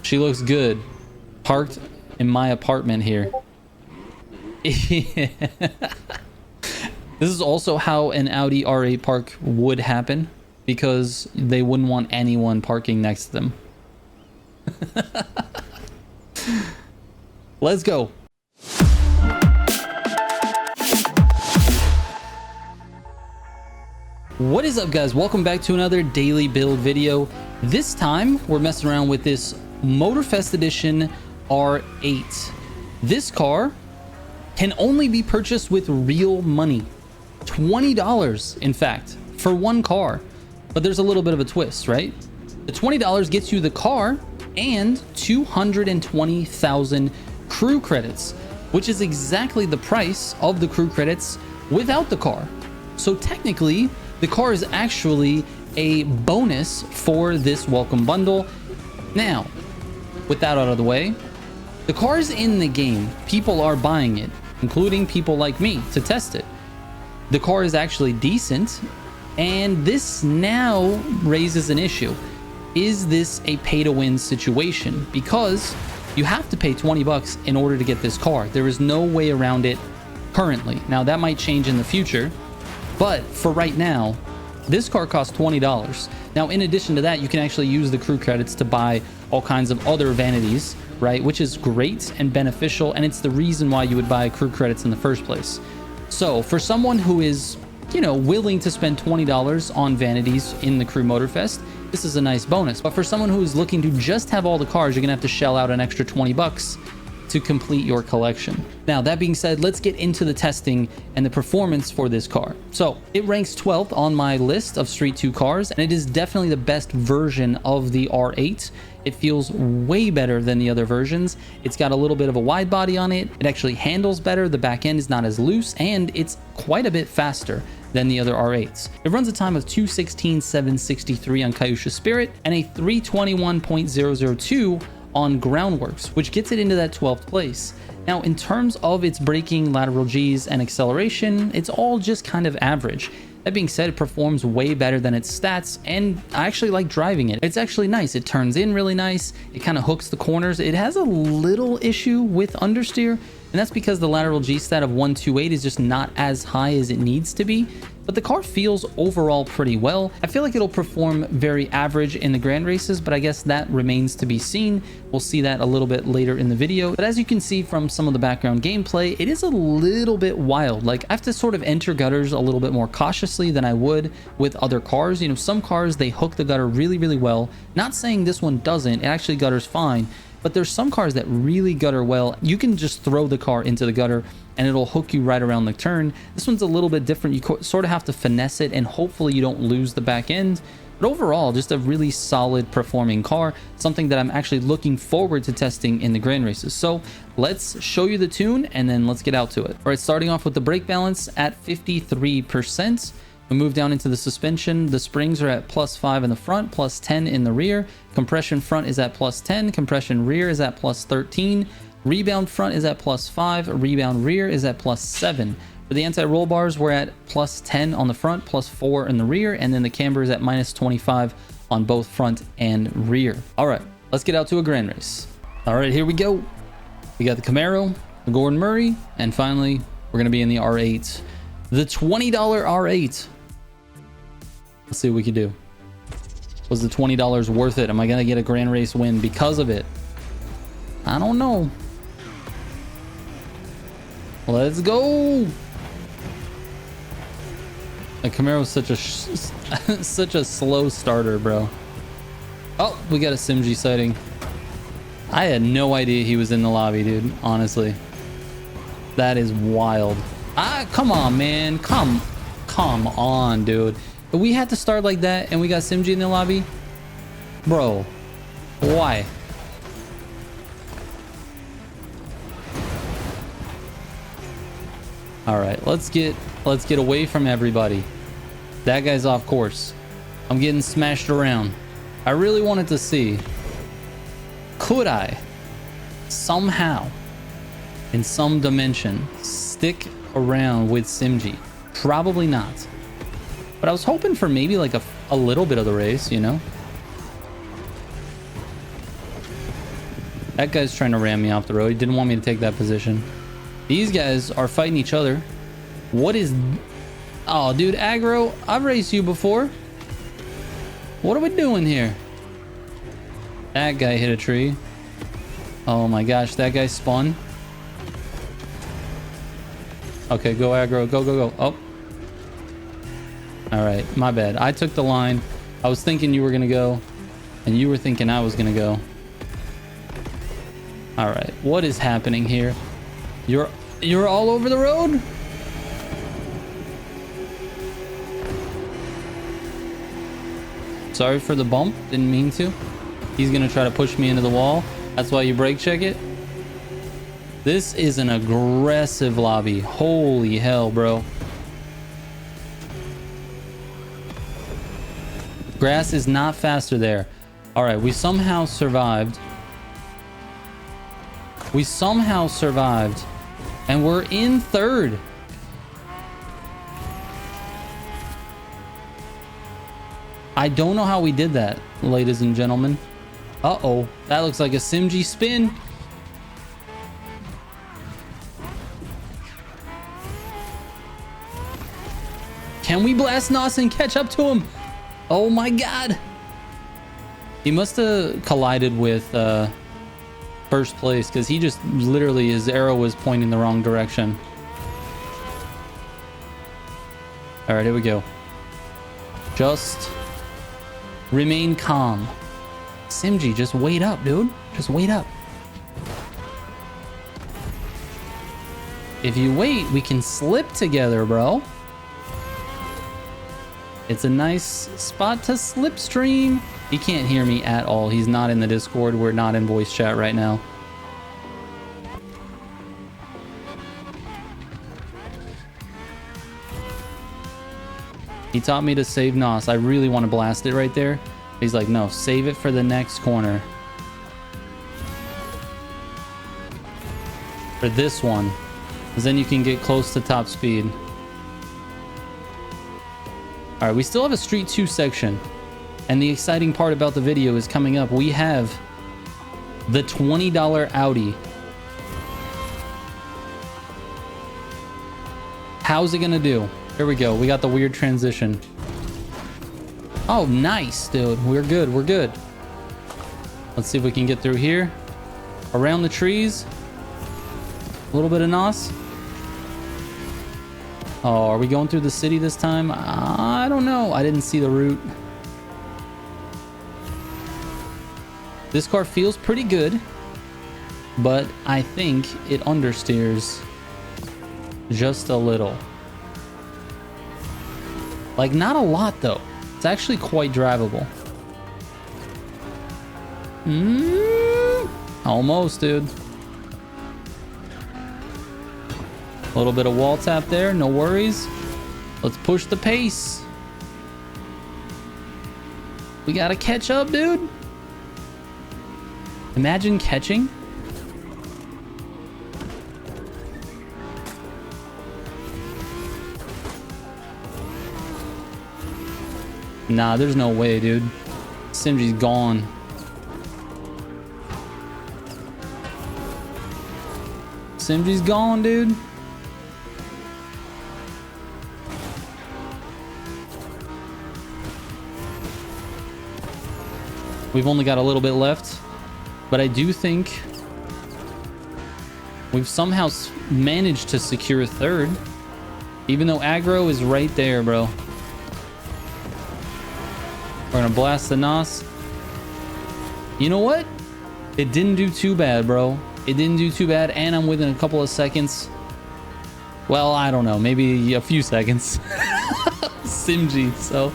She looks good. Parked in my apartment here. This is also how an Audi R8 park would happen, because they wouldn't want anyone parking next to them. Let's go. What is up, guys? Welcome back to another daily build video. This time we're messing around with this Motorfest edition R8. This car can only be purchased with real money. $20, in fact, for one car. But there's a little bit of a twist, right? The $20 gets you the car and 220,000 crew credits, which is exactly the price of the crew credits without the car. So technically, the car is actually a bonus for this welcome bundle. Now, with that out of the way, the car is in the game. People are buying it, including people like me, to test it. The car is actually decent, and this now raises an issue. Is this a pay-to-win situation? Because you have to pay 20 bucks in order to get this car. There is no way around it currently. Now, that might change in the future, but for right now, this car costs $20. Now, in addition to that, you can actually use the crew credits to buy all kinds of other vanities, right? Which is great and beneficial, and it's the reason why you would buy crew credits in the first place. So for someone who is, you know, willing to spend $20 on vanities in the Crew Motorfest, this is a nice bonus. But for someone who is looking to just have all the cars, you're gonna have to shell out an extra 20 bucks to complete your collection. Now, that being said, let's get into the testing and the performance for this car. So it ranks 12th on my list of Street 2 cars, and it is definitely the best version of the R8. It feels way better than the other versions. It's got a little bit of a wide body on it. It actually handles better. The back end is not as loose, and it's quite a bit faster than the other R8s. It runs a time of 2:16,763 on Kyusha Spirit and a 3:21.002 on Groundworks, which gets it into that 12th place. Now, in terms of its braking, lateral G's, and acceleration, it's all just kind of average. That being said, it performs way better than its stats, and I actually like driving it. It's actually nice. It turns in really nice. It kind of hooks the corners. It has a little issue with understeer, and that's because the lateral G stat of 128 is just not as high as it needs to be. But the car feels overall pretty well. I feel like it'll perform very average in the grand races, but I guess that remains to be seen. We'll see that a little bit later in the video. But as you can see from some of the background gameplay, it is a little bit wild. Like, I have to sort of enter gutters a little bit more cautiously than I would with other cars. You know, some cars, they hook the gutter really, really well. Not saying this one doesn't. It actually gutters fine. But there's some cars that really gutter well. You can just throw the car into the gutter and it'll hook you right around the turn. This one's a little bit different. You sort of have to finesse it, and hopefully you don't lose the back end. But overall, just a really solid performing car, something that I'm actually looking forward to testing in the grand races. So let's show you the tune and then let's get out to it. All right, starting off with the brake balance at 53%. We move down into the suspension. The springs are at +5 in the front, +10 in the rear. Compression front is at +10. Compression rear is at +13. Rebound front is at +5. Rebound rear is at +7. For the anti-roll bars, we're at +10 on the front, +4 in the rear, and then the camber is at -25 on both front and rear. All right, let's get out to a grand race. All right, here we go. We got the Camaro, the Gordon Murray, and finally, we're gonna be in the R8. The $20 R8. Let's see what we can do. Was the $20 worth it? Am I gonna get a grand race win because of it? I don't know. Let's go. The Camaro's such a such a slow starter, bro. Oh, we got a Simji sighting. I had no idea he was in the lobby, dude. Honestly, that is wild. Come on, man. Come on, dude. We had to start like that, and we got Simji in the lobby, bro. Why? All right, let's get away from everybody. That guy's off course. I'm getting smashed around. I really wanted to see, could I somehow, in some dimension, stick around with Simji? Probably not. But I was hoping for maybe like a little bit of the race, you know? That guy's trying to ram me off the road. He didn't want me to take that position. These guys are fighting each other. What is... Oh, dude, aggro. I've raced you before. What are we doing here? That guy hit a tree. Oh my gosh, that guy spun. Okay, go aggro. Go, go, go. Oh. All right, my bad. I took the line. I was thinking you were going to go, and you were thinking I was going to go. All right, what is happening here? You're all over the road? Sorry for the bump. Didn't mean to. He's going to try to push me into the wall. That's why you brake check it. This is an aggressive lobby. Holy hell, bro. Grass is not faster there. All right, we somehow survived. We somehow survived. And we're in third. I don't know how we did that, ladies and gentlemen. Uh-oh, that looks like a SimG spin. Can we blast Nos and catch up to him? Oh my god. He must have collided with first place, because he just literally, his arrow was pointing the wrong direction. All right, here we go. Just remain calm. SimG, just wait up, dude. Just wait up. If you wait, we can slip together, bro. It's a nice spot to slipstream. He can't hear me at all. He's not in the Discord. We're not in voice chat right now. He taught me to save Nos. I really want to blast it right there. He's like, no, save it for the next corner. For this one. Because then you can get close to top speed. All right, we still have a Street 2 section. And the exciting part about the video is coming up. We have the $20 Audi. How's it gonna do? Here we go. We got the weird transition. Oh, nice, dude. We're good. We're good. Let's see if we can get through here. Around the trees. A little bit of Nos. Oh, are we going through the city this time? I don't know. I didn't see the route. This car feels pretty good, but I think it understeers just a little. Like, not a lot, though. It's actually quite drivable. Almost, dude. A little bit of wall tap there, no worries. Let's push the pace. We gotta catch up, dude. Imagine catching. Nah, there's no way, dude. SimG's gone. SimG's gone, dude. We've only got a little bit left, but I do think we've somehow managed to secure third, even though aggro is right there, bro. We're gonna blast the Nos. You know what? It didn't do too bad, bro. It didn't do too bad, and I'm within a couple of seconds. Well, I don't know, maybe a few seconds. SimG, so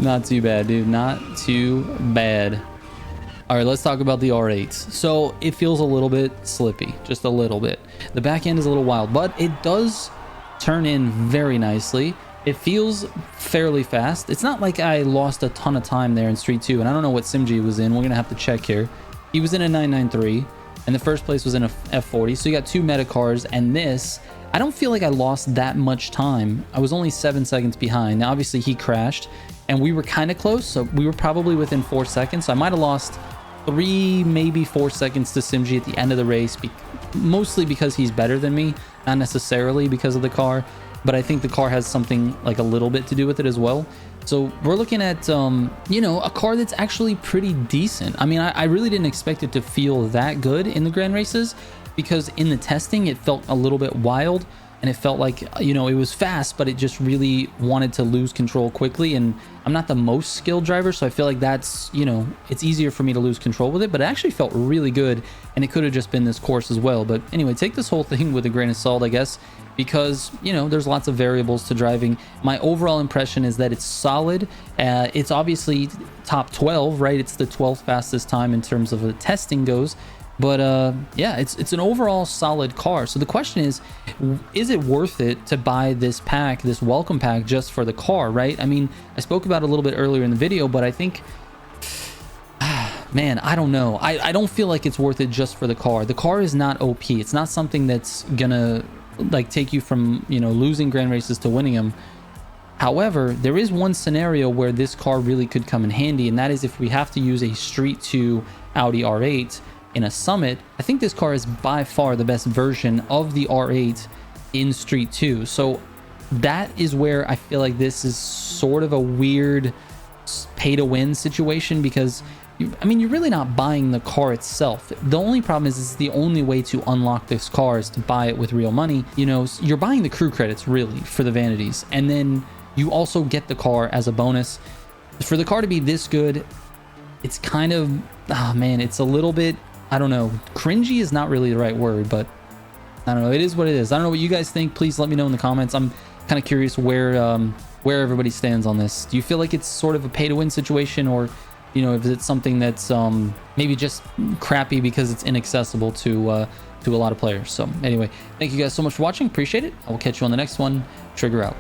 not too bad, dude. Not too bad. All right, let's talk about the R8s. So it feels a little bit slippy, just a little bit. The back end is a little wild, but it does turn in very nicely. It feels fairly fast. It's not like I lost a ton of time there in Street 2, and I don't know what SimG was in. We're gonna have to check here. He was in a 993, and the first place was in a F40, so you got two meta cars, and this, I don't feel like I lost that much time. I was only 7 seconds behind. Now, obviously, he crashed, and we were kind of close, so we were probably within 4 seconds, so I might have lost 3, maybe 4 seconds to Simji at the end of the race, mostly because he's better than me, not necessarily because of the car, but I think the car has something like a little bit to do with it as well. So we're looking at, you know, a car that's actually pretty decent. I mean, I really didn't expect it to feel that good in the Grand Races, because in the testing, it felt a little bit wild, and it felt like, you know, it was fast, but it just really wanted to lose control quickly. And I'm not the most skilled driver, so I feel like that's, you know, it's easier for me to lose control with it, but it actually felt really good, and it could have just been this course as well. But anyway, take this whole thing with a grain of salt, I guess, because, you know, there's lots of variables to driving. My overall impression is that it's solid. It's obviously top 12, right? It's the 12th fastest time in terms of the testing goes. But yeah, it's an overall solid car. So the question is it worth it to buy this pack, this welcome pack, just for the car, right? I mean, I spoke about it a little bit earlier in the video, but I think, man, I don't know. I don't feel like it's worth it just for the car. The car is not OP. It's not something that's gonna like take you from, you know, losing Grand Races to winning them. However, there is one scenario where this car really could come in handy, and that is if we have to use a Street 2 Audi R8 in a summit. I think this car is by far the best version of the R8 in Street 2. So that is where I feel like this is sort of a weird pay to win situation, because I mean, you're really not buying the car itself. The only problem is the only way to unlock this car is to buy it with real money. You know, you're buying the crew credits really for the vanities, and then you also get the car as a bonus. For the car to be this good, it's kind of, oh man, it's a little bit, I don't know, cringy is not really the right word, but I don't know, it is what it is. I don't know what you guys think. Please let me know in the comments. I'm kind of curious where everybody stands on this. Do you feel like it's sort of a pay to win situation, or, you know, if it's something that's maybe just crappy because it's inaccessible to a lot of players? So anyway, thank you guys so much for watching. Appreciate it. I will catch you on the next one. Trigger out.